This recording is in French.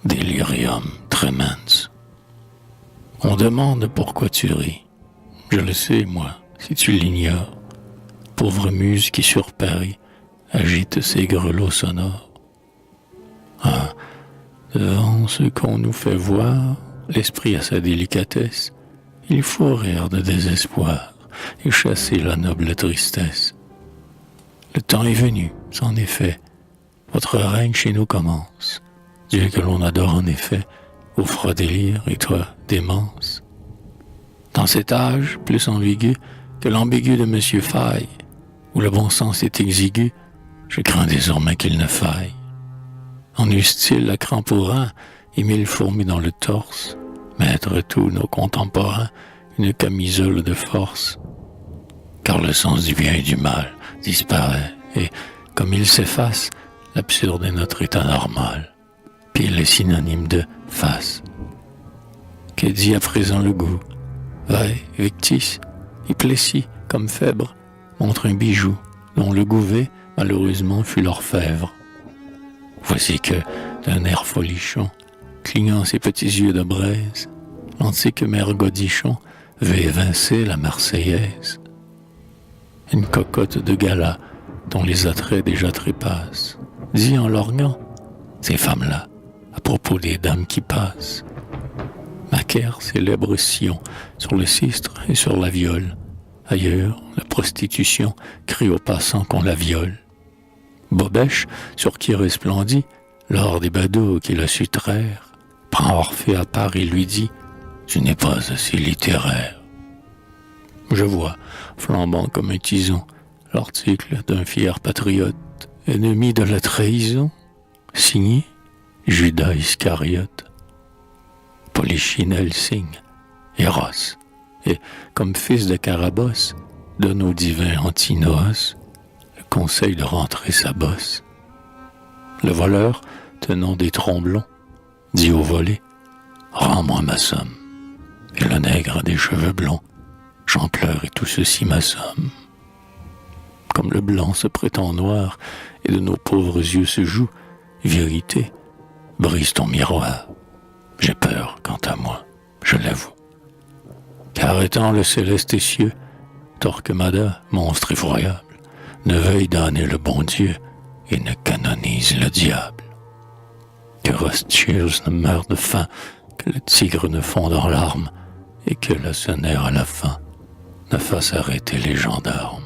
Delirium tremens. On demande pourquoi tu ris. Je le sais, moi, si tu l'ignores. Pauvre muse qui sur Paris agite ses grelots sonores. Ah, devant ce qu'on nous fait voir, l'esprit a sa délicatesse. Il faut rire de désespoir et chasser la noble tristesse. Le temps est venu, c'en est fait. Votre règne chez nous commence. Dieu que l'on adore en effet, au froid délire et toi, démence. Dans cet âge, plus ambigu que l'ambigu de Monsieur Faille, où le bon sens est exigu, je crains désormais qu'il ne faille. En eussent-ils la crampe au rein et 1000 fourmis dans le torse, mettre tous nos contemporains une camisole de force. Car le sens du bien et du mal disparaît, et, comme il s'efface, l'absurde est notre état normal. Pile est synonyme de face. Qu'est dit à présent le goût? Vae, victis, et Plessis, comme Phèbre, montre un bijou, dont le gouvet, malheureusement, fut l'orfèvre. Voici que, d'un air folichon, clignant ses petits yeux de braise, l'antique mère Godichon veut évincer la Marseillaise. Une cocotte de gala, dont les attraits déjà trépassent, dit en lorgnant, ces femmes-là, à propos des dames qui passent. Macaire célèbre Sion sur le sistre et sur la viole. Ailleurs, la prostitution crie aux passants qu'on la viole. Bobèche, sur qui resplendit l'or des badauds qu'il a su traire, prend Orphée à part et lui dit « Tu n'es pas assez littéraire ». Je vois, flambant comme un tison, l'article d'un fier patriote, ennemi de la trahison, signé Judas Iscariote. Polichinelle signe, Eros, et, comme fils de Carabosse, donne au divin Antinoos le conseil de rentrer sa bosse. Le voleur, tenant des tromblons, dit au volé, « Rends-moi ma somme. » Et le nègre a des cheveux blonds, j'en pleure et tout ceci m'assomme. Comme le blanc se prétend noir, et de nos pauvres yeux se joue, vérité, brise ton miroir. J'ai peur, quant à moi, je l'avoue. Car étant le céleste cieux, Torquemada, monstre effroyable, ne veuille damner le bon Dieu et ne canonise le diable. Que Rothschild ne meure de faim, que le tigre ne fonde en larmes, et que l'assionnaire à la fin ne fasse arrêter les gendarmes.